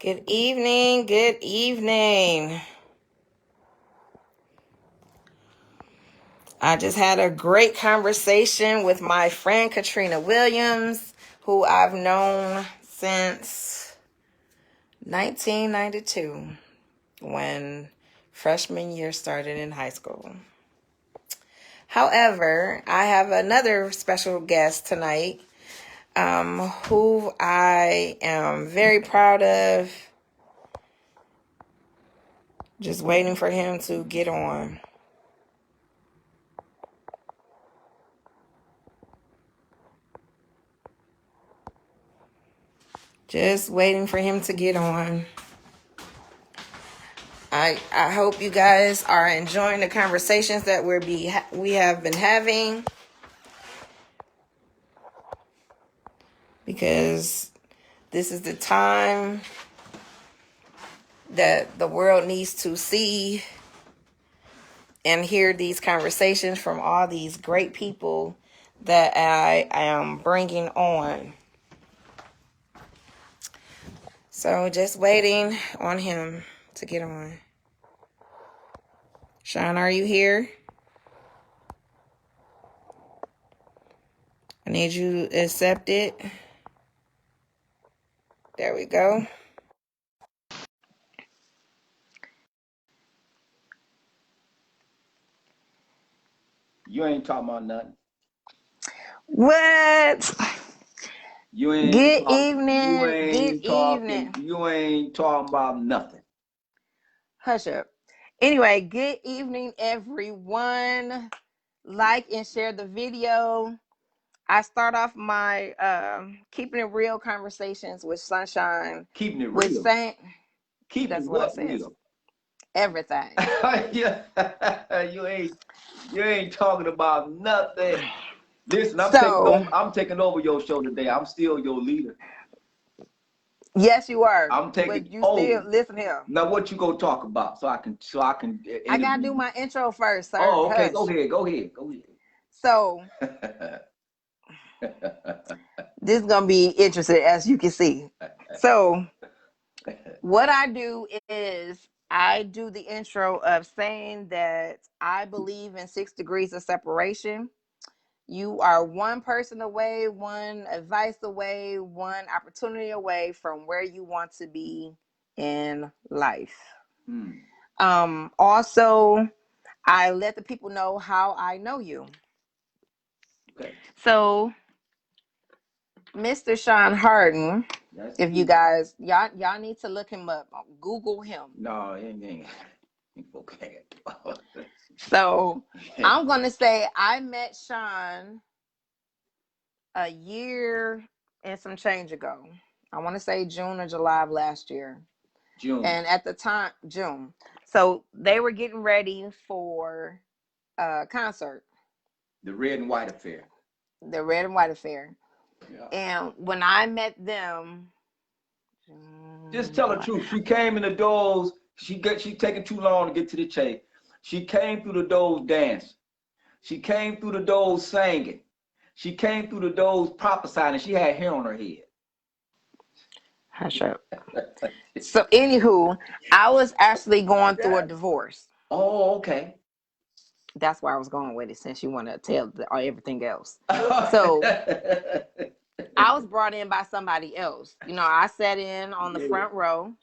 Good evening. Good evening. I just had a great conversation with my friend Katrina Williams, who I've known since 1992 when freshman year started in high school. However, I have another special guest tonight who I am very proud of. Just waiting for him to get on. Just waiting for him to get on. I hope you guys are enjoying the conversations that we have been having, because this is the time that the world needs to see and hear these conversations from all these great people that I am bringing on. So just waiting on him to get on. Sean, are you here? I need you to accept it. There we go. You ain't talking about nothing. What? You ain't Good talk, you evening. Good ain't talking. evening. You ain't talking about nothing. Hush up. Anyway, good evening, everyone. Like and share the video. I start off my keeping it real conversations with Sunshine Keeping it with real. saying Keeping that's what I what said. real? Everything. Yeah, you ain't talking about nothing. Listen, So I'm taking over your show today. I'm still your leader. yes, you are, I'm taking. but you still Oh, listen here. now what you gonna talk about? So I can I gotta interview do you. my intro first, sir. Oh, okay. Go Hush. ahead. Go ahead. Go So ahead. this is gonna be interesting, as you can see. So what I do is I do the intro of saying that I believe in 6 degrees of separation. You are one person away, one advice away, one opportunity away from where you want to be in life. Also, I let the people know how I know you. Okay. So, Mr. Shawn Harden, That's if you me. guys y'all need to look him up, Google him. No, it ain't. Okay. So I'm gonna say I met Shawn a year and some change ago. I want to say June or July of last year. June. And at the time, June. So they were getting ready for a concert, The red and white affair. the Red and White Affair. Yeah. And when I met them, Just June, tell the July. truth. She came in the doors. She taking too long to get to the chase. She came through the doors dancing. She came through the doors singing. She came through the doors prophesying, and she had hair on her head. Hush up. So, anywho, I was actually going through a Yeah. divorce. Oh, okay. That's where I was going with it, since you want to tell everything else. So I was brought in by somebody else. I sat in on the Yeah. front row,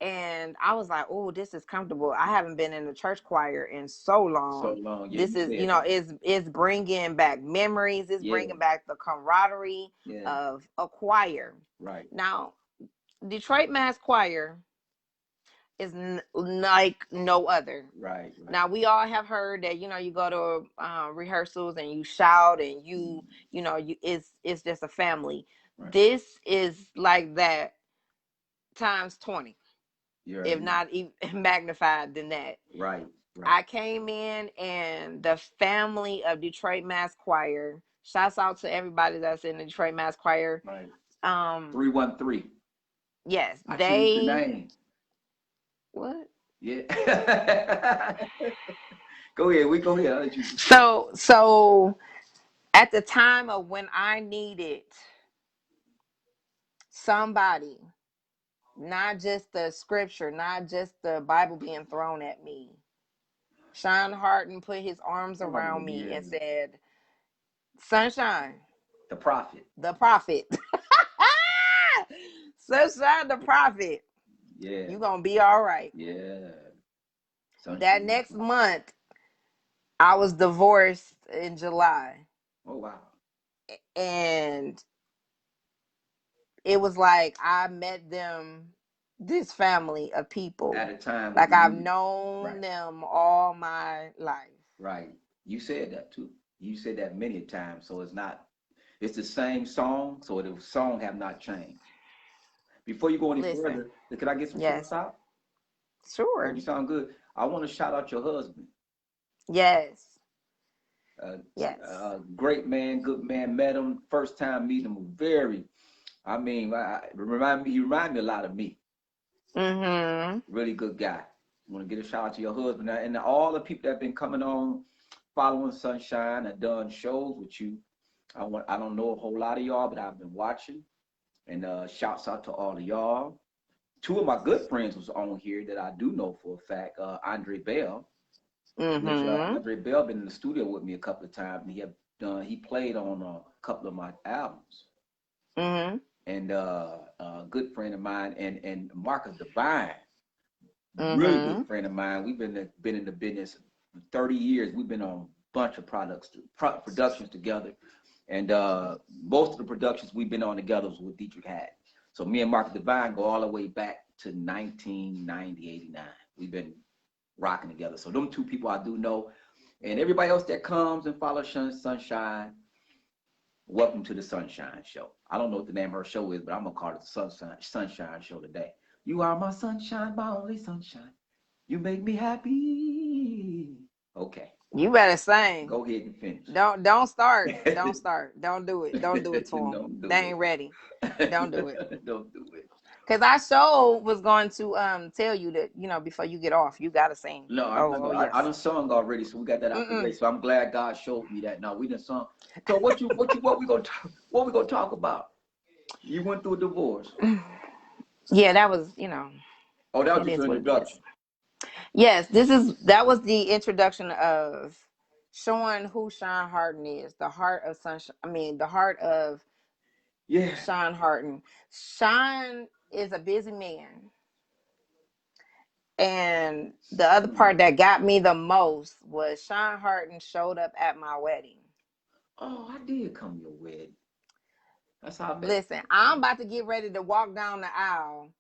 and I was like, "Oh, this is comfortable. I haven't been in the church choir in so So long. long. Yeah, This you is, said that. it's bringing back memories. It's Yeah. bringing back the camaraderie Yeah. of a choir." Right. Now, Detroit Mass Choir is like no other. Right. Right. Now, we all have heard that, you go to rehearsals and you shout and it's just a family. Right. This is like that times 20, You already if know. not even magnified than that. Right. Right. I came in, and the family of Detroit Mass Choir, shouts out to everybody that's in the Detroit Mass Choir. Right. Um, 313. yes, I changed the name. what? Yeah. Go ahead. We go ahead. I'll let you. So at the time of when I needed somebody Not just the scripture, not just the Bible being thrown at me. Sean Hardin put his arms Oh, around me yeah. and said, Sunshine, The prophet. the prophet. Sunshine, the prophet. Yeah. You gonna be all right. Yeah. That Sunshine. next month, I was divorced in July. Oh, wow. And it was like I met them, this family of people. At a time when Like you I've needed. known Right. them all my life. Right. You said that too. You said that many times. So it's not, it's the same song. So the song have not changed. Before you go any Listen, further, can I get some yes, shout out? Oh, you sure. sound good. I want to shout out your husband. Yes, Uh, yes. Great man, good man. Met him first time meeting him. Very, I mean, he remind me a lot of me. Mm-hmm. Really good guy. I want to get a shout out to your husband and all the people that have been coming on, following Sunshine and done shows with you. I don't know a whole lot of y'all, but I've been watching. And shouts out to all of y'all. Two of my good friends was on here that I do know for a fact. Andre Bell, which Mm-hmm. Andre Bell been in the studio with me a couple of times, and he played on a couple of my albums. Mm-hmm. And a good friend of mine, and Marcus Divine, really good Mm-hmm. friend of mine. We've been in the business for 30 years. We've been on a bunch of productions together, and most of the productions we've been on together was with Dietrich Hadd. So me and Marcus Divine go all the way back to 1990, 89. We've been rocking together. So them two people I do know, and everybody else that comes and follows Sunshine. Welcome to the Sunshine Show. I don't know what the name of her show is, but I'm gonna call it the Sunshine Show today. You are my sunshine, my only sunshine. You make me happy. Okay, You better sing. go ahead and finish. Don't start. Don't start. Don't do it. Don't do it to them. Don't They do ain't ready. Don't do it. it. Don't do it. Cause I sure was going to tell you that, before you get off, you gotta sing. No, I'm not Oh gonna. I yes. done sung already, so we got that out the way. Mm-mm. So I'm glad God showed me that. Now we done sung. So what we gonna talk about? You went through a divorce. Yeah, that was, Oh, that was it just is an what it is. introduction. Yes, that was the introduction of showing who Sean Harden is, the heart of sunshine. I mean, the heart of Yeah. Sean Harden. Sean is a busy man. And the other part that got me the most was Sean Harden showed up at my wedding. Oh, I did come to your wedding. That's how I met. Listen, I'm about to get ready to walk down the aisle,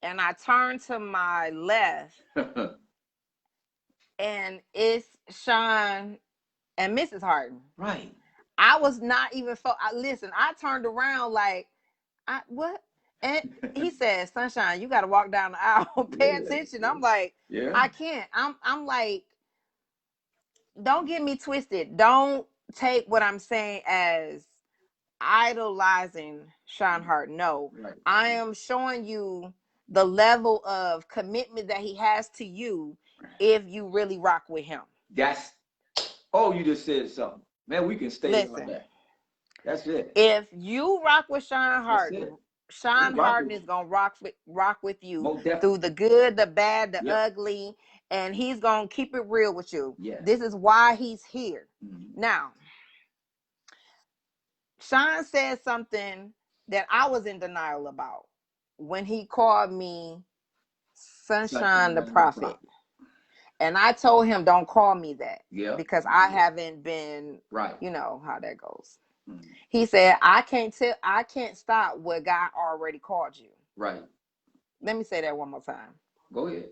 and I turn to my left, and it's Sean and Mrs. Harden. Right. I was not even. Listen, I turned around like, what? And he said, "Sunshine, you got to walk down the aisle. Pay Yeah. attention." I'm like, Yeah. I can't. I'm like, don't get me twisted. Don't take what I'm saying as idolizing Sean Hart. No, Right. I am showing you the level of commitment that he has to you if you really rock with him. That's. Oh, you just said something, man. We can stay on Listen, that. That's it. if you rock with Sean That's it. Harden, We Sean rock Harden with is you. gonna rock with you Most through definitely. the good, the bad, the Yep. ugly, and he's gonna keep it real with you. Yes. This is why he's here. Mm-hmm. Now, Sean said something that I was in denial about when he called me Sunshine the Sunshine the Prophet. prophet. And I told him, don't call me that Yep. because I haven't been, Right. you know how that goes. Mm-hmm. He said, I can't stop what God already called you. Right. Let me say that one more time. Go ahead.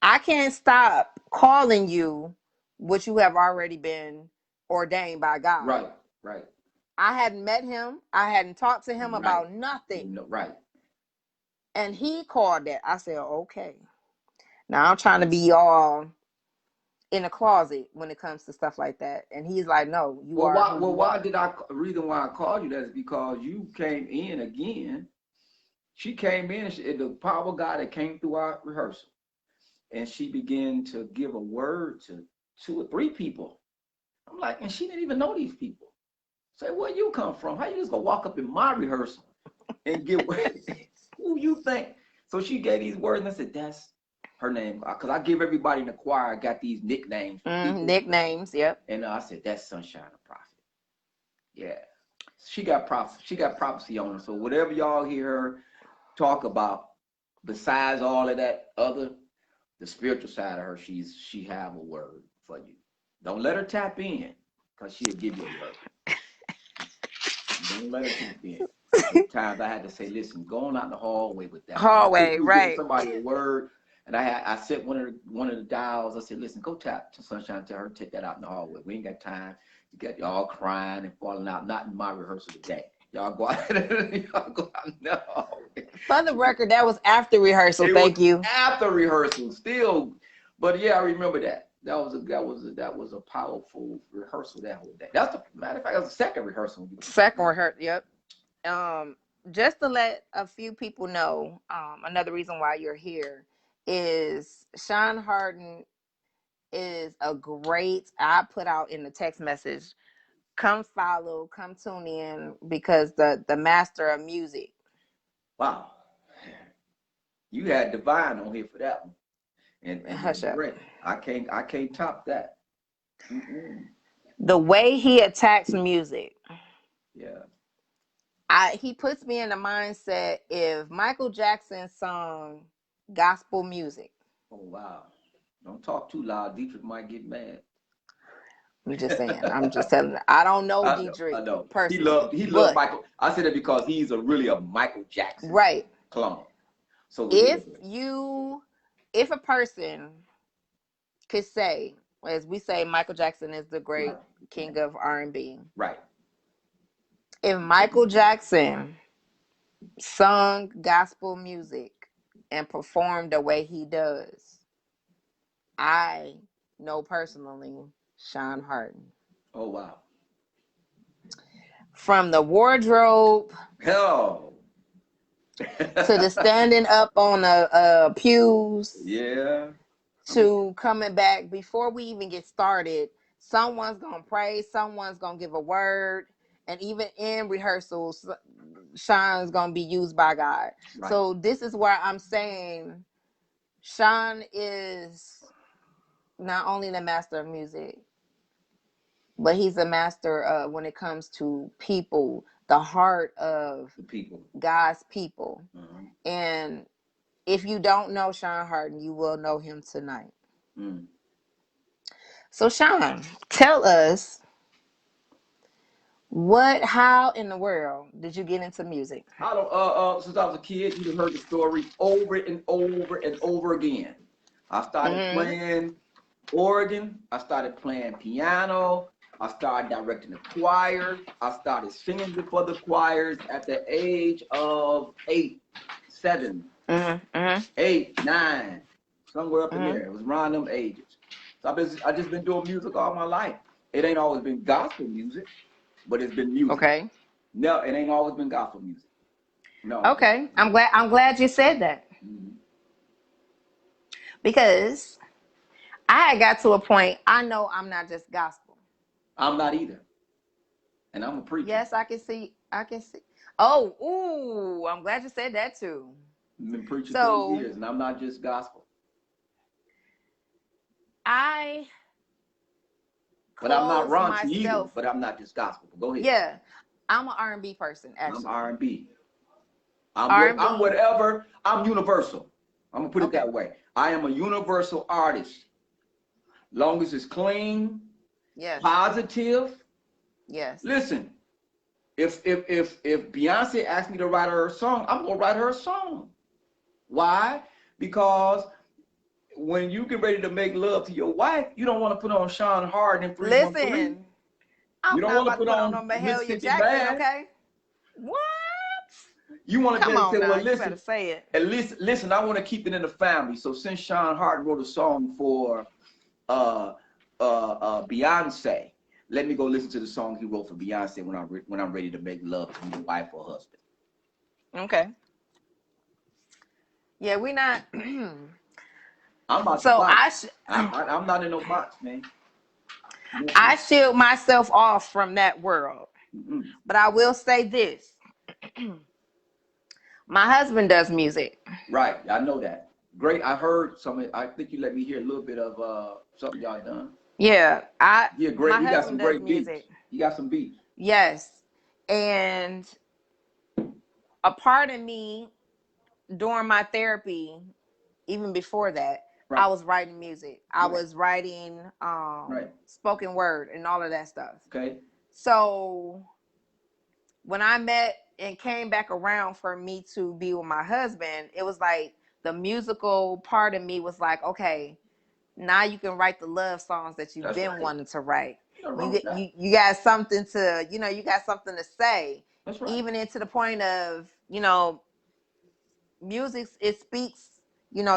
I can't stop calling you what you have already been ordained by God. Right. Right. I hadn't met him. I hadn't talked to him Right. about nothing. No, right. And he called that. I said, okay. Now I'm trying to be all in a closet when it comes to stuff like that. And he's like, no, you are who you Why are. did I? Reason why I called you that is because you came in again. She came in, and the power of God that came through our rehearsal, and she began to give a word to two or three people. I'm like, and she didn't even know these people. Say, where you come from? How you just gonna walk up in my rehearsal and give who you think? So she gave these words, and I said, that's her name. Because I give everybody in the choir, got these nicknames for people. Nicknames, yep. And I said, that's Sunshine the Prophet. Yeah. She got prophecy on her. So whatever y'all hear her talk about, besides all of that other, the spiritual side of her, she have a word for you. Don't let her tap in, because she'll give you a word. Don't let her tap in. Sometimes I had to say, listen, go on out in the hallway with that. Hallway, right. Somebody a word. And I sent one of the dials. I said, listen, go tap to Sunshine, tell her to take that out in the hallway. We ain't got time. You got y'all crying and falling out. Not in my rehearsal today. Y'all go out. Y'all go out in the hallway. For the record, that was after rehearsal. Thank you. After rehearsal, still. But yeah, I remember that. That was a powerful rehearsal that whole day. That's the matter of fact. That was the second rehearsal. Second rehearsal. Yep. Just to let a few people know, another reason why you're here is Shawn Harden is a great, I put out in the text message, come follow, come tune in, because the master of music. Wow. You had Divine on here for that one. And Hush up. great. I can't top that. The way he attacks music. Yeah. He puts me in the mindset, if Michael Jackson sung gospel music. Oh wow. Don't talk too loud. Dietrich might get mad. I'm just saying. I'm just telling you. I don't know Dietrich personally. He loved Michael. I said it because he's really a Michael Jackson clone. So if a person could say, as we say, Michael Jackson is the great king of R&B. Right. If Michael Jackson sung gospel music and performed the way he does, I know personally Shawn Harden. Oh wow. From the wardrobe to the standing up on the pews, to coming back before we even get started, someone's gonna pray, someone's gonna give a word, and even in rehearsals, Shawn's gonna be used by God. Right. So this is where I'm saying Shawn is not only the master of music, but he's a master when it comes to people, the heart of the people, God's people. Mm-hmm. And if you don't know Shawn Harden, you will know him tonight. Mm. So Shawn, tell us, how in the world did you get into music? I don't. Since I was a kid, you heard the story over and over and over again. I started playing organ. I started playing piano. I started directing the choir. I started singing before the choirs at the age of 8, 7, 8, 9, somewhere up in there. It was around them ages. So I just been doing music all my life. It ain't always been gospel music, but it's been music. Okay. No, it ain't always been gospel music. No. Okay, I'm glad you said that. Mm-hmm. Because I got to a point, I know I'm not just gospel. I'm not either. And I'm a preacher. Yes, I can see. Oh, ooh, I'm glad you said that too. I've been preaching 30 years, and I'm not just gospel. But I'm not raunchy either, but I'm not just gospel. Go ahead. Yeah, I'm an R&B person, actually. I'm R&B. I'm whatever. I'm universal. I'm going to put it that way. I am a universal artist. Long as it's clean, positive. Yes. Listen, if Beyonce asked me to write her a song, I'm going to write her a song. Why? Because when you get ready to make love to your wife, you don't want to put on Shawn Hardin and 313. Listen, you don't want to put on Mahalia Jackson, okay? What? You want to say, well, listen, you better say it. At least, listen, I want to keep it in the family. So since Shawn Hardin wrote a song for Beyonce, let me go listen to the song he wrote for Beyonce when I'm ready to make love to my wife or husband. Okay. Yeah, we not. I'm not. So I'm not in no box, man. I shield myself off from that world. But I will say this. My husband does music. Right, I know that. Great. I heard some. I think you let me hear a little bit of something y'all done. Yeah, Yeah, great. my You got some husband does great beats. music. You got some beats. Yes. And a part of me during my therapy, even before that, Right. I was writing music. I Right. was writing Right. spoken word and all of that stuff. Okay. So when I met and came back around for me to be with my husband, it was like the musical part of me was like, okay, now you can write the love songs that you've That's been right. wanting to write. Nothing wrong You with get that. you got something to, you got something to say. That's right. Even into the point of, music, it speaks,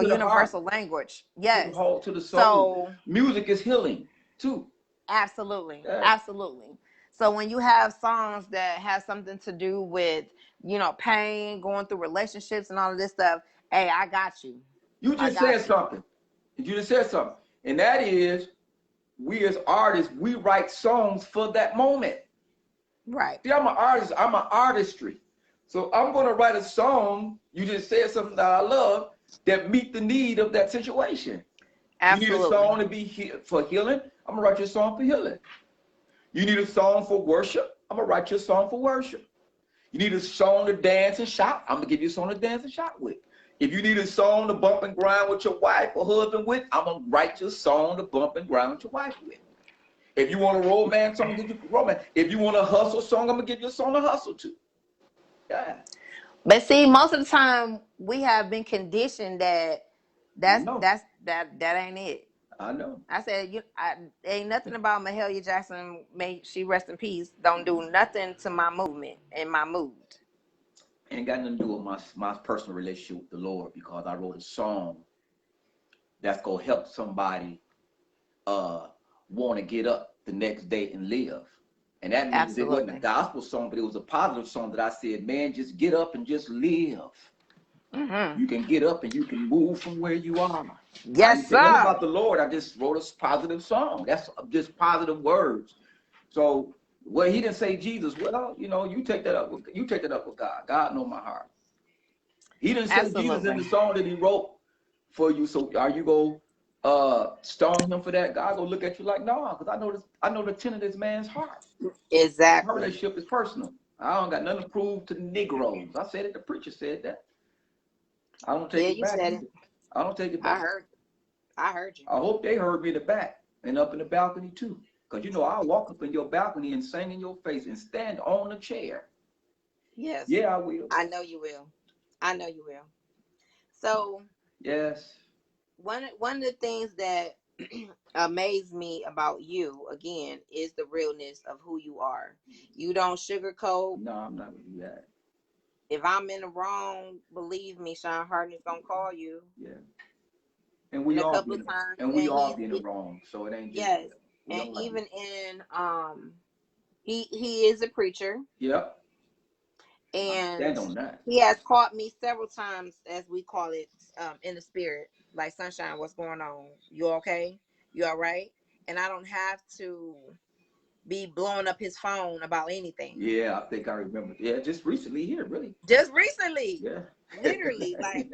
To the heart, universal language. to the Yes. heart, to the soul. So Music is healing too. absolutely. Yeah. Absolutely. So when you have songs that have something to do with, pain, going through relationships and all of this stuff, hey, I got you. You I just said got you. something. You just said something, and that is, we as artists, we write songs for that moment. Right. See, I'm an artist. I'm an artistry. So I'm going to write a song. You just said something that I love that meet the need of that situation. You need a Absolutely. song to be for healing. I'm gonna write your song for healing. You need a song for worship. I'm gonna write your song for worship. You need a song to dance and shout. I'm gonna give you a song to dance and shout with. If you need a song to bump and grind with your wife or husband with, I'm gonna write your song to bump and grind with your wife with. If you want a romance song, I'm gonna give you romance. If you want a hustle song, I'm gonna give you a song to hustle to. Yeah. But see, most of the time we have been conditioned that that's No, that's that ain't it. I know. I said, ain't nothing about Mahalia Jackson. May she rest in peace. Don't do nothing to my movement and my mood. Ain't got nothing to do with my personal relationship with the Lord because I wrote a song that's gonna help somebody uh want to get up the next day and live. And that means it wasn't a Absolutely. gospel song, but it was a positive song that I said, man, just get up and just live. Hmm. You can get up and you can move from where you are. I didn't Yes, say nothing sir. about the Lord. I just wrote a positive song. That's just positive words. So, well, he didn't say Jesus. Well, you take that up. You take that up with God. God know my heart. He didn't say Jesus in Absolutely. the song that he wrote for you. So are you go stone him for that? God gonna look at you like, no, because I know this. I know the intent of this man's heart. My Exactly. relationship is personal. I don't got nothing to prove to the Negroes. I said it. The preacher said that. I don't take Yeah, it you back said it. either. I don't take it I back. heard. I heard you. I hope they heard me in the back and up in the balcony too. Because I'll walk up in your balcony and sing in your face and stand on a chair. Yes, Yeah, I will. I know you will. I know you will. So Yes. one of the things that amaze me about you again is the realness of who you are. You don't sugarcoat. No, I'm not gonna do that. If I'm in the wrong, believe me, Shawn Harden is gonna call you. Yeah. And And we a all couple be in of times, and we and all be in the wrong. So it ain't just yes, we and all have even it. in he is a preacher, Yep. I and stand on that. he has caught me several times, as we call it, in the spirit, like, Sunshine, what's going on? You okay? You all right? And I don't have to be blowing up his phone about anything. Yeah, I think I remember. Yeah, just recently here, really. Just recently, Yeah. literally, like,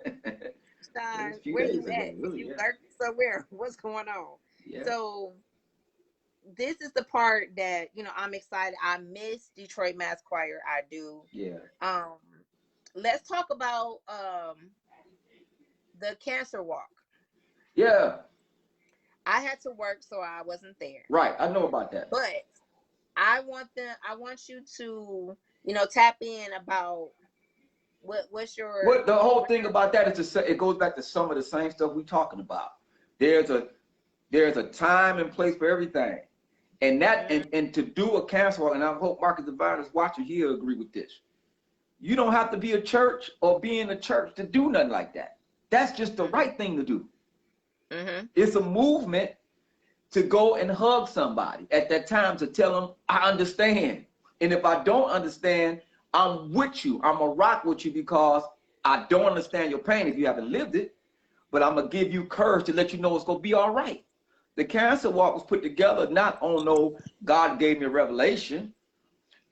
Just Sean, a few where days you ago, at? Is really, you yeah. lurking somewhere? What's going on? Yeah. So this is the part that I'm excited. I miss Detroit Mass Choir. I do. Yeah. Um, let's talk about the cancer walk. Yeah. I had to work, so I wasn't there. Right. I know about that. But I want you to tap in about what's your What the whole thing about that is it goes back to some of the same stuff we talking about. There's a there's a time and place for everything. And that mm, and to do a cancer, and I hope Marcus Divine is watching, he'll agree with this. You don't have to be a church or be in a church to do nothing like that. That's just the right thing to do. mm-hmm. It's a movement to go and hug somebody at that time to tell them, I understand. And if I don't understand, I'm with you. I'm going to rock with you because I don't understand your pain if you haven't lived it, but I'm going to give you courage to let you know it's going to be all right. The cancer walk was put together not on no God gave me a revelation.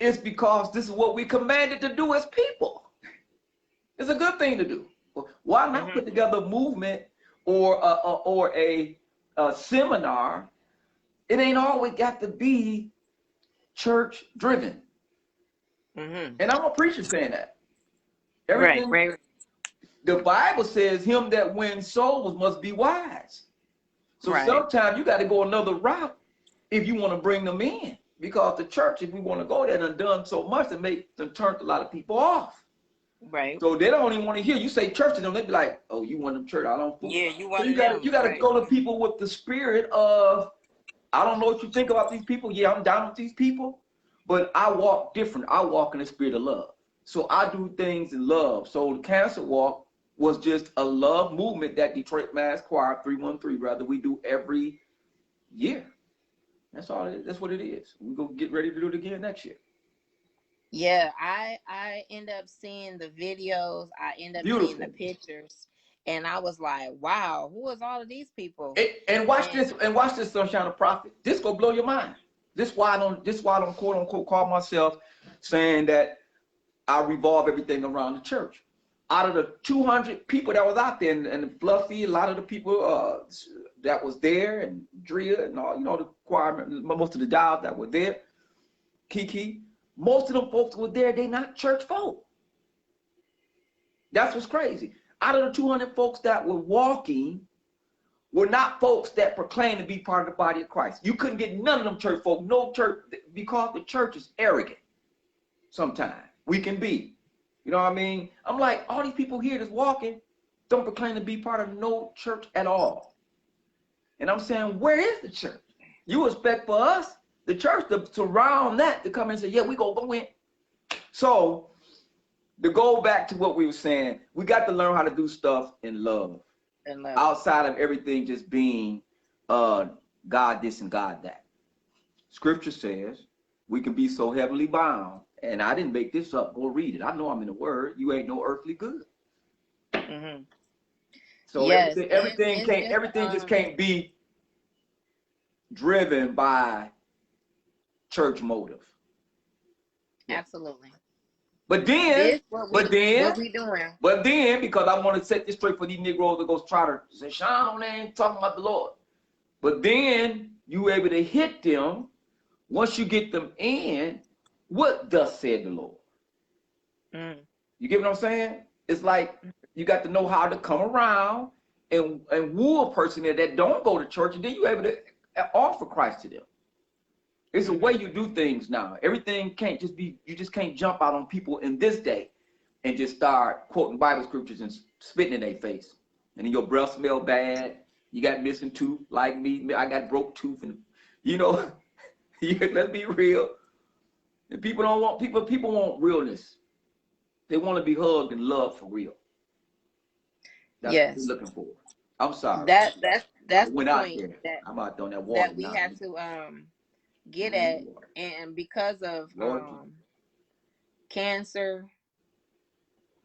It's because this is what we commanded to do as people. It's a good thing to do. Why not put together a movement or a seminar? It ain't always got to be church driven. And I'm a preacher saying that. Everything Right. the Bible says, him that wins souls must be wise. So sometimes you got to go another route if you want to bring them in. Because the church, if we want to go there, done so much to make them turn a lot of people off. Right. So they don't even want to hear you say church to them. They be like, "Oh, you want them church? I don't." Yeah, you So want you got to go to people with the spirit of, I don't know what you think about these people. Yeah, I'm down with these people, but I walk different. I walk in the spirit of love. So I do things in love. So the cancer walk was just a love movement that Detroit Mass Choir 313, rather, we do every year. That's all it is. That's what it is. We're going to get ready to do it again next year. Yeah, I end up seeing the videos, I end up seeing the pictures, and I was like, wow, who is all of these people? And watch this, Sunshine of Prophet. This gonna blow your mind. This why I don't quote unquote call myself saying that I revolve everything around the church. Out of the 200 people that was out there, and Fluffy, a lot of the people that was there, and Drea and all, the choir, most of the dials that were there, Kiki, most of them folks were there. They not church folk. That's what's crazy. Out of the 200 folks that were walking, were not folks that proclaim to be part of the body of Christ. You couldn't get none of them church folk, no church, because the church is arrogant. Sometimes we can be. You know what I mean? I'm like, all these people here that's walking don't proclaim to be part of no church at all. And I'm saying, where is the church? You expect for us, the church, to surround that, to come and say, yeah, we go in. So to go back to what we were saying, we got to learn how to do stuff in love. Outside of everything just being God this and God that. Scripture says we can be so heavily bound, and I didn't make this up. Go read it. I know I'm in the Word. You ain't no earthly good. So yes, everything just can't be driven by church motive. Absolutely. But then, because I want to set this straight for these Negroes that go try to say, Sean, they ain't talking about the Lord. But then you able to hit them once you get them in. What thus said the Lord? You get what I'm saying? It's like you got to know how to come around and woo a person that don't go to church, and then you able to offer Christ to them. It's a way you do things now. Everything can't just be, you just can't jump out on people in this day and just start quoting Bible scriptures and spitting in their face. And then your breath smell bad. You got missing tooth like me. I got broke tooth, and let's be real. And people don't want people want realness. They want to be hugged and loved for real. That's what they're looking for. I'm sorry. That's the point I'm out on that water that we have to get at, and because of cancer,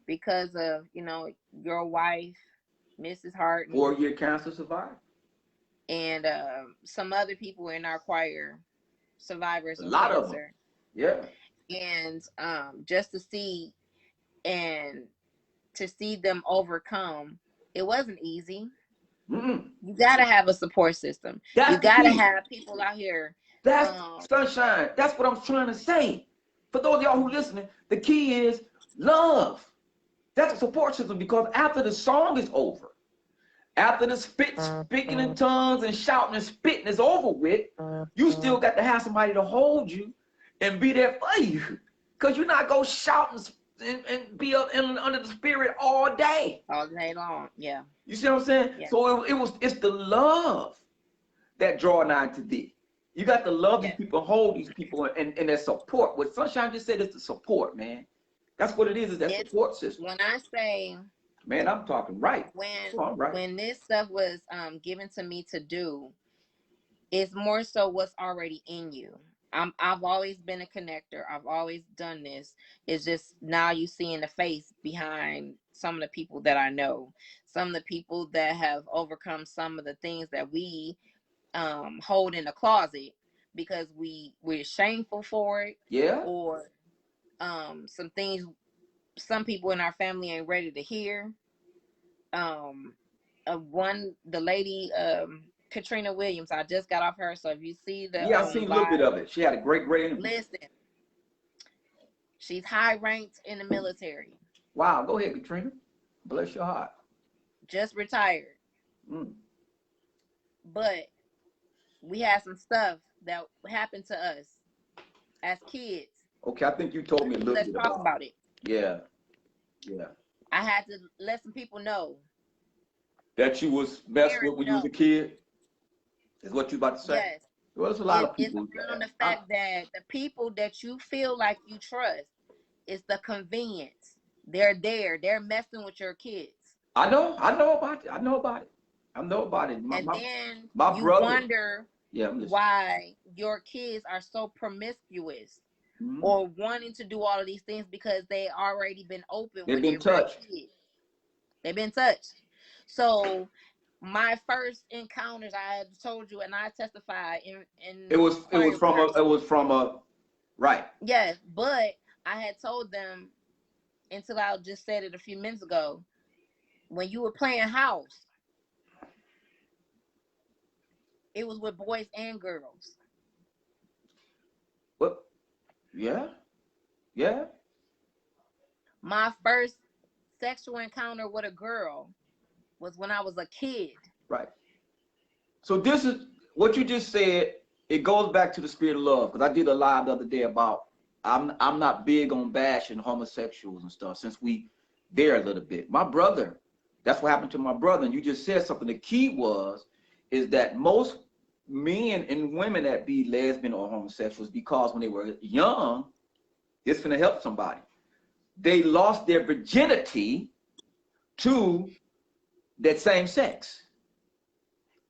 because of your wife, Mrs. Hardin, 4-year cancer survivor, and some other people in our choir, survivors of cancer. Of them. Yeah. And just to see them overcome, it wasn't easy. You gotta have a support system. You gotta have people out here. That's Sunshine. That's what I'm trying to say. For those of y'all who listening, the key is love. That's a support system, because after the song is over, after the speaking in tongues and shouting and spitting is over with, you still got to have somebody to hold you and be there for you. Because you're not going to shout and be up under the spirit all day long. Yeah. You see what I'm saying? Yeah. So it's the love that draw nigh to thee. You got to love these people, hold these people, and their support. What Sunshine just said is the support, man. That's what it is that support system. When I say, man, I'm talking right. When this stuff was given to me to do, it's more so what's already in you. I've always been a connector. I've always done this. It's just now you seeing the face behind some of the people that I know, some of the people that have overcome some of the things that we hold in the closet because we're shameful for it. Yeah. Or some things some people in our family ain't ready to hear. The lady, Katrina Williams. I just got off her, so if you see the Yeah, I seen a little bit of it. She had a great interview. Listen, she's high ranked in the military. Wow, go ahead, Katrina. Bless your heart. Just retired. But we had some stuff that happened to us as kids. Okay, I think you told me a little bit about it. Let's talk about it. Yeah. Yeah. I had to let some people know. That you was messed with when you was a kid? Is what you about to say? Yes. Well, there's a lot of people. It's around the fact that the people that you feel like you trust, it's the convenience. They're there. They're messing with your kids. I know about it. And then my you brother, wonder why your kids are so promiscuous or wanting to do all of these things, because they already been open. They've been touched. They've been touched. So my first encounters, I had told you, and I testified in it was from a right. Yes, but I had told them, until I just said it a few minutes ago, when you were playing house, it was with boys and girls. What? Yeah. My first sexual encounter with a girl was when I was a kid. Right. So this is what you just said. It goes back to the spirit of love, because I did a live the other day about I'm not big on bashing homosexuals and stuff, since we there a little bit. My brother, that's what happened to my brother. And you just said something. The key is that most men and women that be lesbian or homosexuals, because when they were young, it's going to help somebody. They lost their virginity to that same sex.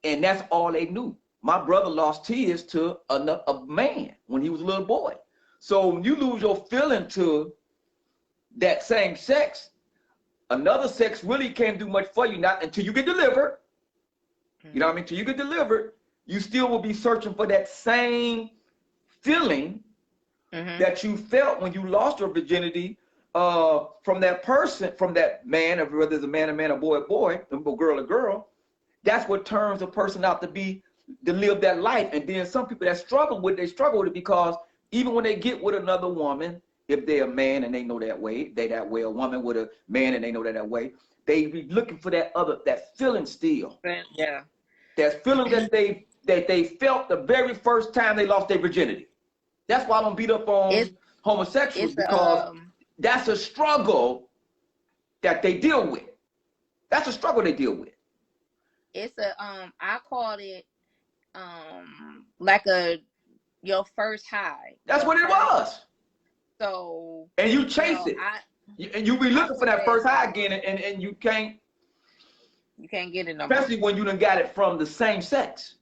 And that's all they knew. My brother lost his to a man when he was a little boy. So when you lose your feeling to that same sex, another sex really can't do much for you, not until you get delivered. You know what I mean? Until you get delivered, you still will be searching for that same feeling that you felt when you lost your virginity from that person, from that man, or whether it's a man, a boy, a girl, a girl. That's what turns a person out to live that life. And then some people that struggle with it because even when they get with another woman, if they're a man and they know that way, a woman with a man and they know that way, they be looking for that feeling still. Yeah. That feeling that they felt the very first time they lost their virginity. That's why I don't beat up on homosexuals, because that's a struggle that they deal with. That's a struggle they deal with. It's I called it like your first high. That's what it was. So, and you chase it. And you be looking for that first high again, and you can't get it no more. Especially when you done got it from the same sex.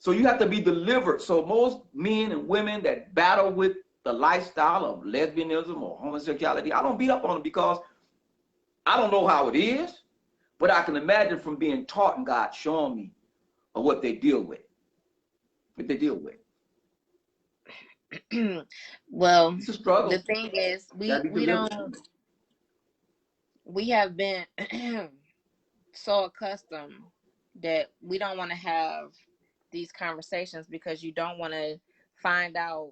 So you have to be delivered. So most men and women that battle with the lifestyle of lesbianism or homosexuality, I don't beat up on them, because I don't know how it is, but I can imagine from being taught and God showing me of what they deal with. Well, it's a struggle. The thing is, we have been so accustomed that we don't want to have these conversations, because you don't want to find out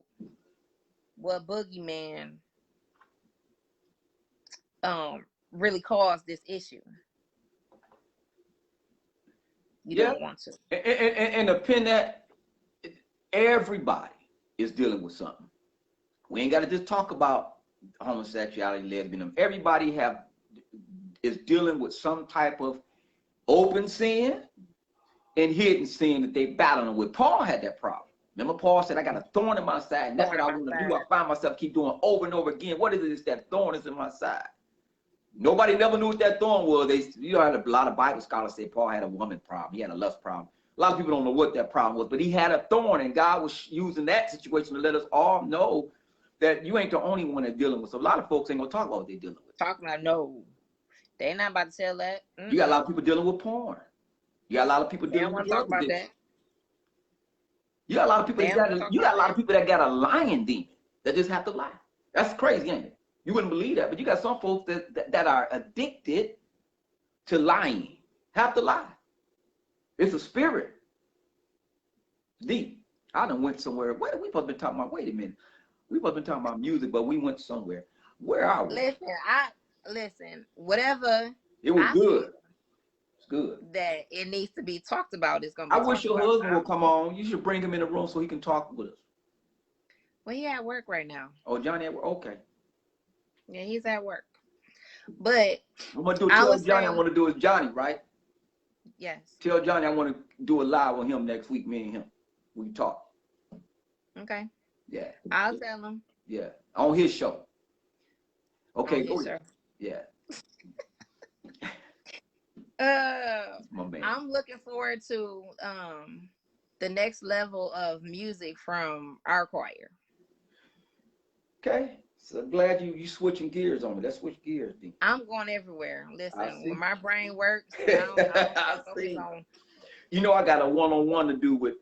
what boogeyman really caused this issue. You don't want to. And the pin that everybody is dealing with something. We ain't got to just talk about homosexuality, lesbianism. Everybody is dealing with some type of open sin and hidden sin that they battling with. Paul had that problem. Remember, Paul said, I got a thorn in my side, and that's what I want to do. I find myself keep doing over and over again. What is it? It's that thorn is in my side. Nobody never knew what that thorn was. Had a lot of Bible scholars say Paul had a woman problem. He had a lust problem. A lot of people don't know what that problem was, but he had a thorn, and God was using that situation to let us all know that you ain't the only one that's dealing with. So a lot of folks ain't gonna talk about what they're dealing with. Talking about no. They ain't not about to tell that. You got a lot of people dealing with porn. You got a lot of people dealing with drug addiction. You got a lot of people that got a lying demon that just have to lie. That's crazy, ain't it? You wouldn't believe that, but you got some folks that are addicted to lying. Have to lie. It's a spirit. Deep. I done went somewhere. What we supposed to be talking about? Wait a minute. We supposed to be talking about music, but we went somewhere. Where are we? Listen. Whatever. It was good. It's good. That it needs to be talked about is gonna be. I wish your husband would come on. You should bring him in the room so he can talk with us. Well, he at work right now. Oh, Johnny at work. Okay. Yeah, he's at work. But I'm gonna tell Johnny I want to do is Johnny, right? Yes. Tell Johnny I want to do a live with him next week. Me and him, we talk. Okay. Yeah. I'll tell him. Yeah, on his show. Okay, go ahead. Yeah. My man. I'm looking forward to the next level of music from our choir. Okay. So glad you switching gears on me. Let's switch gears, D. I'm going everywhere. Listen, when my brain works, I see. You know, I got a one-on-one to do with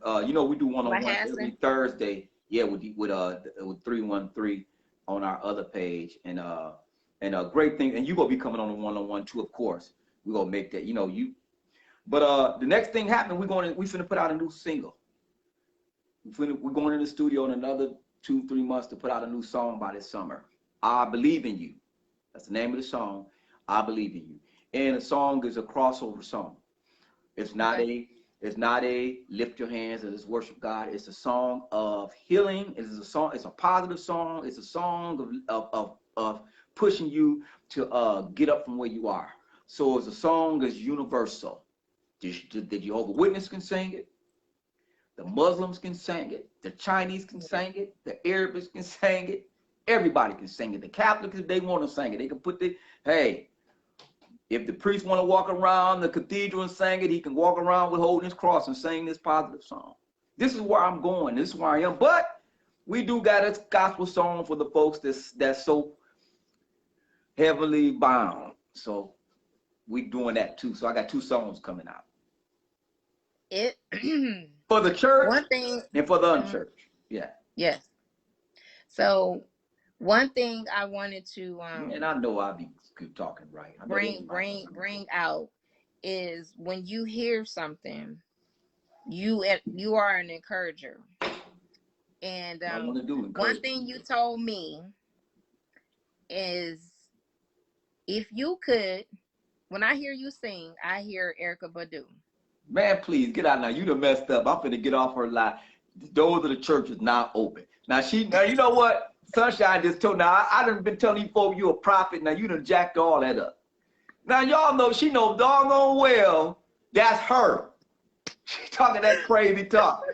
you know, we do one-on-one every Thursday. Yeah, with 313 on our other page. And a great thing, and you gonna be coming on the one-on-one too, of course. We're gonna make that, you know, but the next thing happened, we finna put out a new single. We're going in the studio in another 2-3 months to put out a new song by this summer. I Believe in You. That's the name of the song. I Believe in You. And the song is a crossover song. It's not a lift your hands and let's worship God. It's a song of healing. It's a positive song. It's a song of pushing you to get up from where you are. So it's a song that's universal. The Jehovah's Witness can sing it. The Muslims can sing it. The Chinese can sing it. The Arabs can sing it. Everybody can sing it. The Catholics, if they want to sing it, they can put hey, if the priest want to walk around the cathedral and sing it, he can walk around with holding his cross and sing this positive song. This is where I'm going. This is where I am. But we do got a gospel song for the folks that's so heavily bound. So we doing that too. So I got 2 songs coming out. For the church and for the unchurched. Yeah. Yes. So one thing I wanted to and I know I'll be talking right. Bring out is when you hear something, you are an encourager. And one thing you told me is if you could, when I hear you sing, I hear Erykah Badu. Man, please get out now. You done messed up. I'm finna get off her line. The doors of the church is not open. Now you know what? Sunshine just told. Now I done been telling you folks you a prophet. Now you done jacked all that up. Now y'all know she know doggone well that's her. She talking that crazy talk.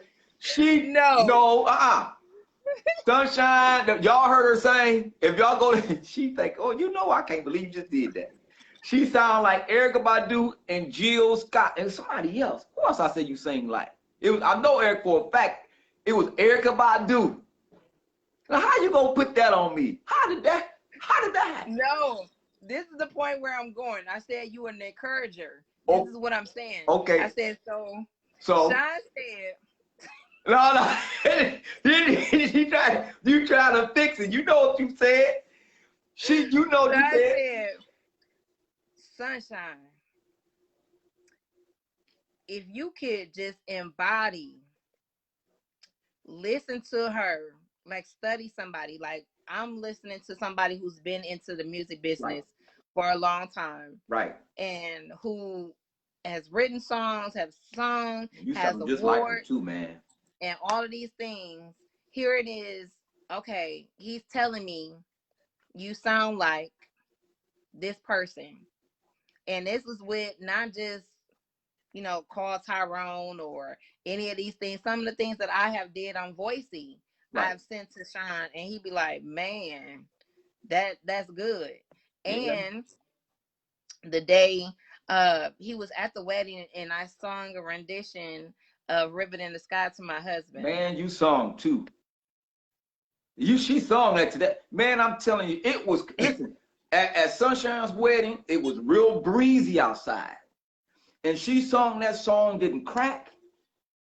Sunshine, y'all heard her saying, if y'all go, she think, oh, you know, I can't believe you just did that. She sound like Erykah Badu and Jill Scott and somebody else. Who else I said you sing like? I know Eric for a fact. It was Erykah Badu. Now how you gonna put that on me? How did that happen? No, this is the point where I'm going. I said you were an encourager. This is what I'm saying. Okay. I said so. Sean said. No. You try to fix it. You know what you said. You know what you said. Sunshine, if you could just embody, listen to her, like study somebody, like I'm listening to somebody who's been into the music business for a long time. Right. And who has written songs, has sung, has awards, just like her too, man. And all of these things. Here it is. Okay, he's telling me you sound like this person. And this is with not just, Carl Tyrone or any of these things. Some of the things that I have did on Voicey, I've sent to Sean, and he'd be like, man, that's good. And the day he was at the wedding and I sung a rendition of Ribbon in the Sky to my husband. Man, you sung too. She sung that today. Man, I'm telling you, it was, listen, at Sunshine's wedding, it was real breezy outside. And she sung that song, didn't crack.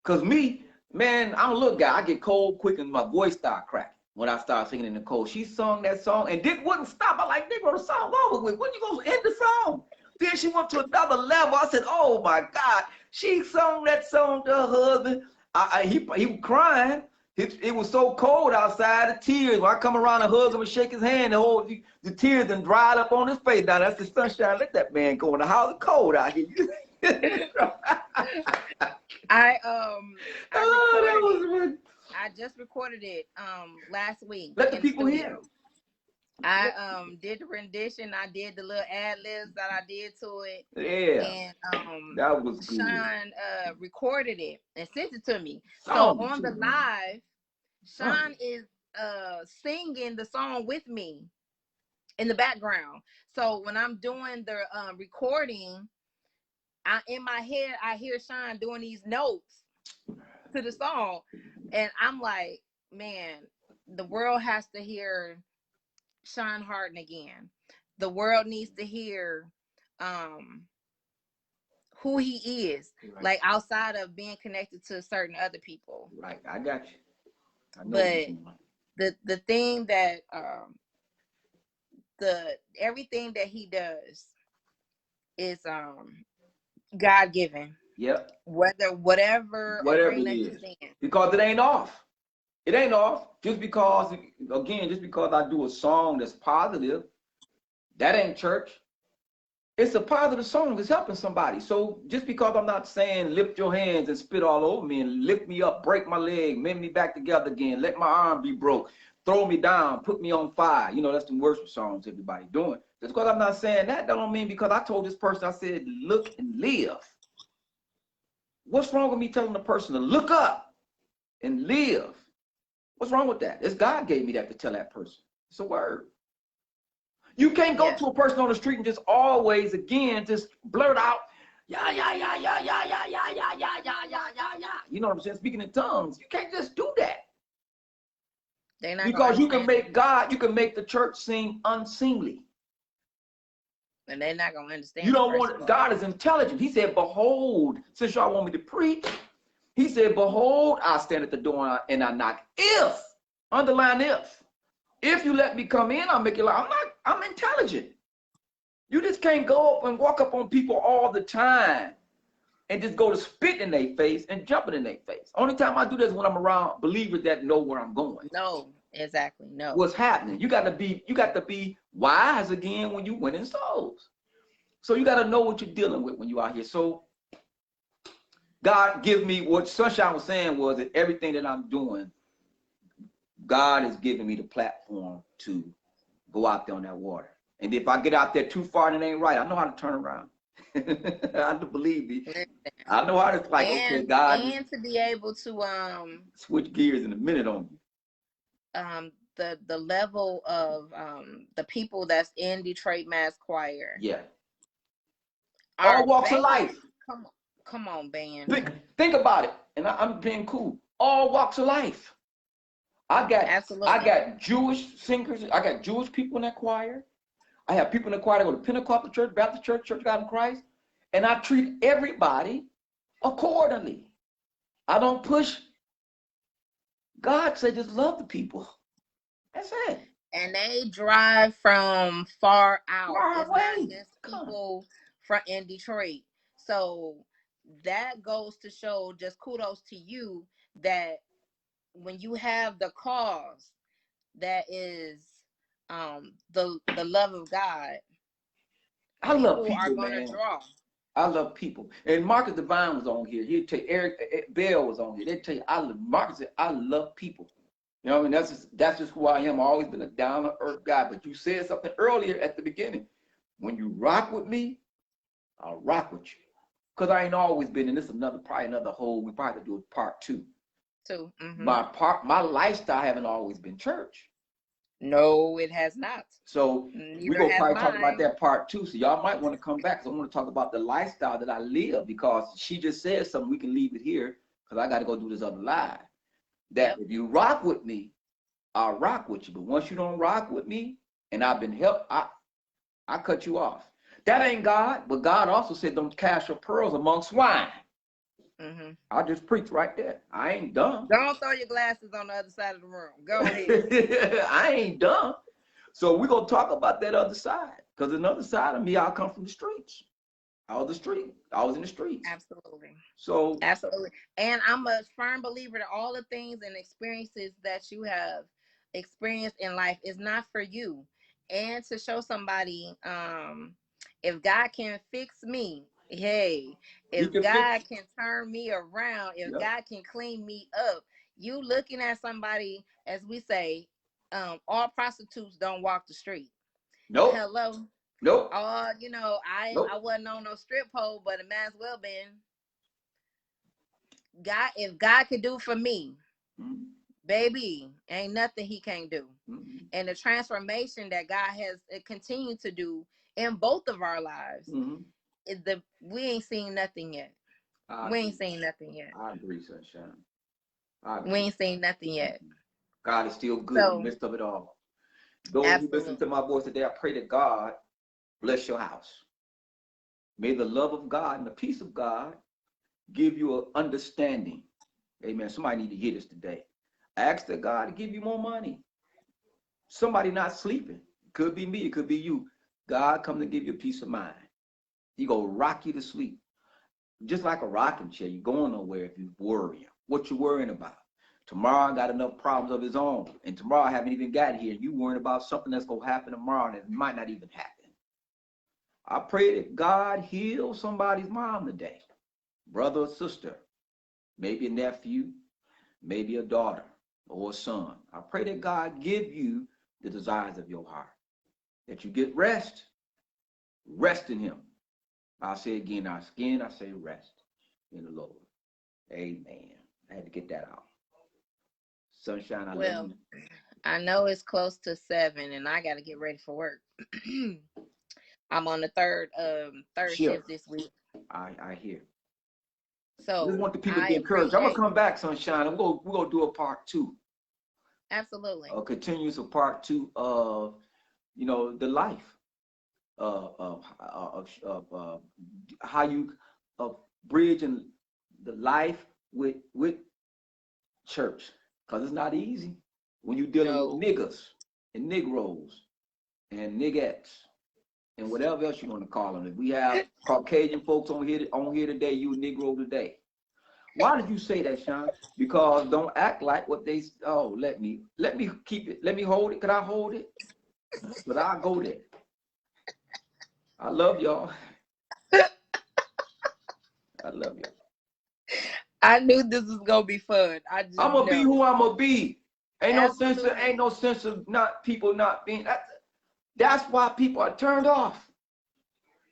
Because me, man, I'm a little guy. I get cold quick and my voice start cracking when I start singing in the cold. She sung that song and wouldn't stop. I like, nigga, the song over with. When you going to end the song? Then she went to another level. I said, oh my God. She sung that song to her husband. He was crying. It was so cold outside, the tears. When I come around and hug him and shake his hand, the tears done dried up on his face. Now that's the sunshine. Let that man go in the house. It's cold out here. I just recorded it last week. Let the people hear. I did the rendition. I did the little ad libs that I did to it. Yeah. And that was good. Sean recorded it and sent it to me. So on the live, Sean is singing the song with me in the background. So when I'm doing the recording, in my head I hear Sean doing these notes to the song, and I'm like, man, the world has to hear Shawn Harden again. The world needs to hear who he is, right, like outside of being connected to certain other people. Right, I got you. But the thing that everything that he does is God given. Yep. Whatever it is, because it ain't off. It ain't off just because I do a song that's positive. That ain't church. It's a positive song. It's helping somebody. So just because I'm not saying lift your hands and spit all over me and lift me up, break my leg, mend me back together again, let my arm be broke, throw me down, put me on fire. You know, that's the worship songs everybody doing. Just because I'm not saying that don't mean because I told this person, I said, look and live. What's wrong with me telling the person to look up and live? What's wrong with that? It's God gave me that to tell that person. It's a word. You can't go to a person on the street and just always, again, just blurt out, yeah. You know what I'm saying? Speaking in tongues. You can't just do that. Because you can make the church seem unseemly. And they're not going to understand. You don't want, God is intelligent. He said, behold, since y'all want me to preach, he said, behold, I stand at the door and I knock. If, underline if you let me come in, I'll make you like, I'm intelligent. You just can't go up and walk up on people all the time and just go to spit in their face and jumping in their face. Only time I do this is when I'm around believers that know where I'm going. No, exactly. No. What's happening? You got to be wise again when you winning souls. So you got to know what you're dealing with when you out here. So God give me, what Sunshine was saying was that everything that I'm doing, God is giving me the platform to go out there on that water. And if I get out there too far and it ain't right, I know how to turn around. I have to believe me. I know how to, like, okay, God. And to be able to switch gears in a minute on you. The level of the people that's in Detroit Mass Choir. Yeah. All walks of life. Come on, band. Think about it. And I'm being cool. All walks of life. I got Jewish singers. I got Jewish people in that choir. I have people in the choir that go to Pentecostal church, Baptist church, Church of God in Christ. And I treat everybody accordingly. I don't push. God said just love the people. That's it. And they drive from far out. Far away. It's not just people in Detroit. So that goes to show, just kudos to you, that when you have the cause that is the love of God, I love people, are going to draw. I love people. And Marcus Divine was on here. He'd tell Eric Bell was on here. They'd tell you, Marcus said, I love people. You know what I mean? That's just who I am. I've always been a down-to-earth guy. But you said something earlier at the beginning. When you rock with me, I'll rock with you. Because I ain't always been, and this is probably another whole, we probably do a part two. Mm-hmm. My lifestyle haven't always been church. No, it has not. So we're going to probably talk about that part two. So y'all might want to come back, because I want to talk about the lifestyle that I live, because she just said something. We can leave it here because I got to go do this other live. That if you rock with me, I'll rock with you. But once you don't rock with me and I've been helped, I cut you off. That ain't God, but God also said don't cast your pearls among swine. Mm-hmm. I just preach right there. I ain't dumb. Don't throw your glasses on the other side of the room. Go ahead. I ain't dumb. So we're going to talk about that other side. Because another side of me, I'll come from the streets. I was in the streets. Absolutely. So Absolutely. And I'm a firm believer that all the things and experiences that you have experienced in life is not for you. And to show somebody, if God can fix me, hey, he if can fix God it. can turn me around, if Yep. God can clean me up, you looking at somebody, as we say, all prostitutes don't walk the street. Nope. Hello. Nope. I Nope. wasn't on no strip pole, but it might as well been. God, if God could do for me, Mm-hmm. baby, ain't nothing he can't do. Mm-hmm. And the transformation that God has continued to do in both of our lives, Mm-hmm. we ain't seen nothing yet. I We ain't agree. seen nothing yet. I agree, Sunshine. I We agree. ain't seen nothing yet. Mhm. God is still good in the So midst of it all. Those who listen to absolutely. my voice today, I pray that God bless your house. May the love of God and the peace of God give you an understanding. Amen. Somebody need to hear this today. Ask that God to give you more money. Somebody not sleeping. It could be me. It could be you. God come to give you peace of mind. He gonna rock you to sleep. Just like a rocking chair. You're going nowhere if you're worrying. What you worrying about? Tomorrow I got enough problems of his own. And tomorrow I haven't even got here. You worrying about something that's gonna happen tomorrow and it might not even happen. I pray that God heal somebody's mom today. Brother or sister, maybe a nephew, maybe a daughter or a son. I pray that God give you the desires of your heart. That you get rest. Rest in him. I'll say again, I say rest in the Lord. Amen. I had to get that out. Sunshine, I love Well, you. I know it's close to 7 and I gotta get ready for work. I'm on the third Shift. shift this week. I hear. I just So want the people to I be encouraged. I'm gonna appreciate come back, Sunshine. And we're gonna do a part two, absolutely. a continuous of part two of the life of how you bridging the life with church, because it's not easy when you're dealing with No. niggas and negroes and niggettes and whatever else you want to call them. If we have Caucasian folks on here today, you a Negro today. Why did you say that, Sean? Because don't act like what they. Oh, let me keep it. Let me hold it. Could I hold it? But I'll go there. I love y'all. I love y'all. I knew this was gonna be fun. I I'm just gonna be know. who I'm gonna be. Ain't Absolutely. no sense of not people not being. That's why people are turned off.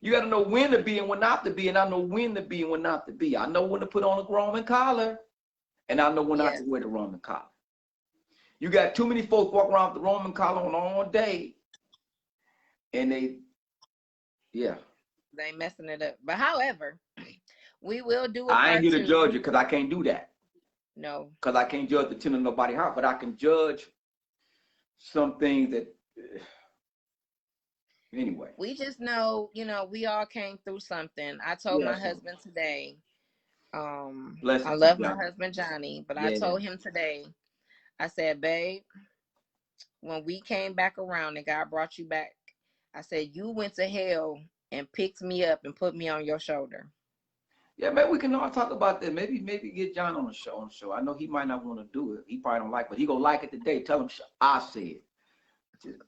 You got to know when to be and when not to be, and I know when to be and when not to be. I know when to put on a Roman collar, and I know when not to Yes. wear the Roman collar. You got too many folks walk around with the Roman collar on all day, and yeah. They messing it up. But however, we will do a I ain't part here to two. judge it because I can't do that. No. Because I can't judge the tin of nobody's heart, but I can judge some things that, anyway. We just know, we all came through something. I told my Yes, husband today, I blessings to you, love my Johnny. husband Johnny, but I Yeah. told him today, I said, babe, when we came back around and God brought you back, I said, you went to hell and picked me up and put me on your shoulder. Yeah, maybe we can all talk about that. Maybe get John on the show. I know he might not want to do it. He probably don't like it, but he gonna like it today. Tell him I said.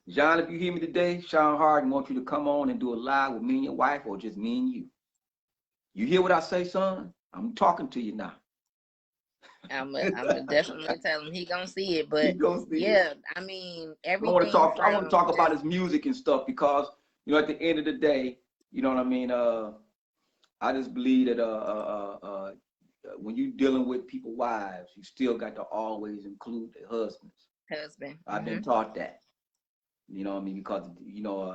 John, if you hear me today, Sean Hardin wants you to come on and do a live with me and your wife, or just me and you. You hear what I say, son? I'm talking to you now. I'm definitely tell him he gonna see it, He but gonna see it. yeah, I mean I want to everything talk. I want to from talk about just his music and stuff because at the end of the day, you know what I mean. I just believe that when you're dealing with people's wives, you still got to always include the husbands. husband. I've been taught that. You know what I mean? Because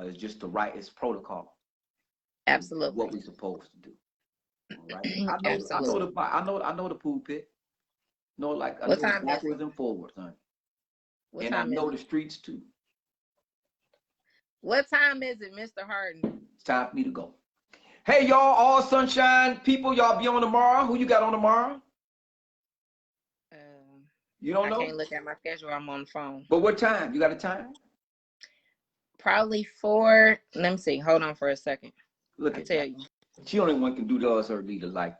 it's just the right. It's protocol. It's what Absolutely. we're supposed to do. All right. I know. I know Absolutely. the. I know the pulpit. I What know it time is it? backwards and forwards, honey. What And I time is know it? the streets too. What time is it, Mr. Harden? It's time for me to go. Hey, y'all, all sunshine people, y'all be on tomorrow. Who you got on tomorrow? You don't I know? can't look at my schedule. I'm on the phone. But what time? You got a time? Probably 4. Let me see. Hold on for a second. Look I'll at tell that. you. She only one can do to us, her leader, like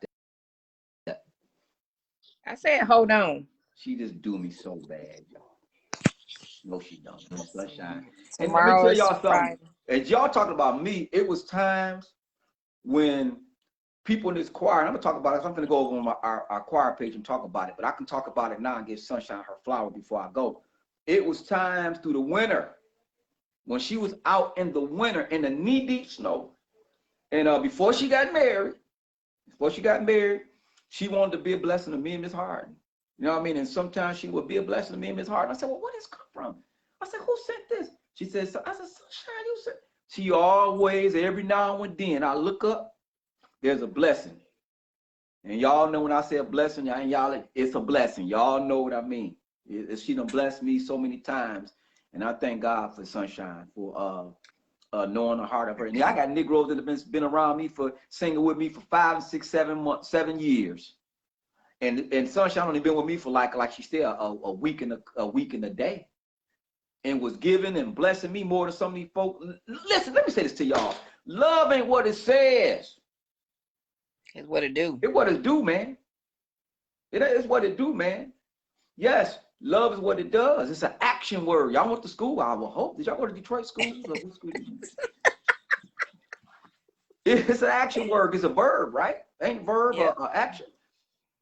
that. I said, hold on. She just do me so bad, y'all. No, she don't. Sunshine. And let me Tomorrow tell is y'all something. Friday. As y'all talking about me, it was times when people in this choir, and I'm gonna talk about it. I'm gonna go over on our choir page and talk about it, but I can talk about it now and give Sunshine her flower before I go. It was times through the winter when she was out in the winter in the knee-deep snow, and before she got married, she wanted to be a blessing to me and Miss Harden. You know what I mean? And sometimes she would be a blessing to me and Miss Harden. I said, well, where did this come from? I said, who sent this? She said, so I said, Sunshine, you sent. She always, every now and then, I look up, there's a blessing. And y'all know when I say a blessing, y'all, it's a blessing. Y'all know what I mean. She done blessed me so many times. And I thank God for Sunshine, for knowing the heart of her. And I got Negroes that have been around me for singing with me for 5, 6, 7 months, 7 years. And Sunshine only been with me for like she said, a week and a day. And was giving and blessing me more than some of these folks. Listen, let me say this to y'all. Love ain't what it says. It's what it do. It's what it do, man. It is what it do, man. Yes, love is what it does. It's an action word. Y'all went to school, I will hope. Did y'all go to Detroit school? What school did you It's an action word. It's a verb, right? Ain't verb or action.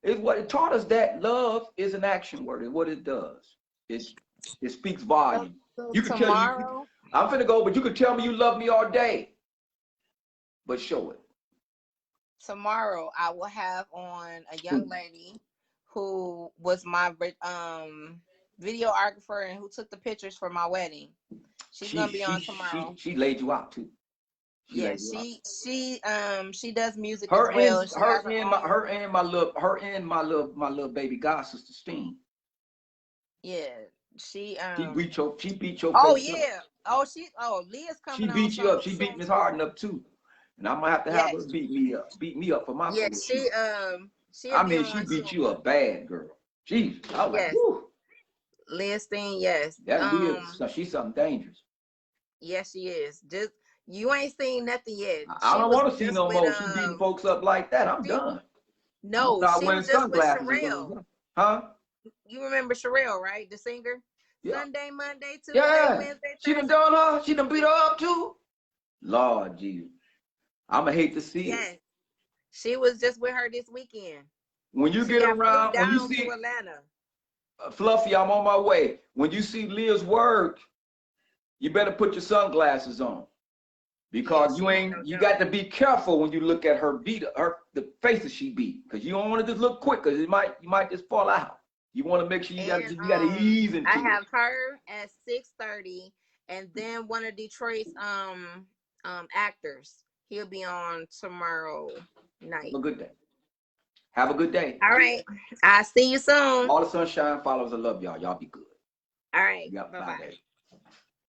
It's what it taught us, that love is an action word. It's what it does. It speaks volume. So You can tell tomorrow, I'm finna go, but you can tell me you love me all day. But show it. tomorrow I will have on a young lady who was my videographer and who took the pictures for my wedding. She's gonna be on tomorrow. She laid you out too. She does music as Her well. and She has her own. my little baby god sister Steen. Yeah, she beat your Oh face up. yeah. Leah's She coming on beat you up. soon. She beat Miss Harden up too. And I'm gonna have to have her Yes. beat me up for my Yeah, photo shoot. she'll I be mean, she on beat soon. you up bad, girl. Jesus. I was like, Yes. whoo. Leah Steen, yes. That Leah, she's something dangerous. Yes, she is. Just you ain't seen nothing yet. I She don't was want to see just no with more. She beating folks up like that. I'm she done. I'm gonna no, start she wearing was just with sunglasses or Sherelle. something. Huh? You remember Sherelle, right? The singer? Yeah. Sunday, Monday, Tuesday, Yeah. Wednesday, She done Thursday. done her. She done beat her up too. Lord Jesus. I'ma hate to see it. Yes. She was just with her this weekend. When you She get got flew around, when you down see to Atlanta. Fluffy, I'm on my way. When you see Leah's work, you better put your sunglasses on. Because you got to be careful when you look at the faces she beat. Because you don't want to just look quick, because you might just fall out. You want to make sure you got to ease into I it. have her at 6:30, and then one of Detroit's actors. He'll be on tomorrow night. Have a good day. Have a good day. All right. I'll see you soon. All the sunshine followers, I love y'all. Y'all be good. All right. Yep. Bye-bye.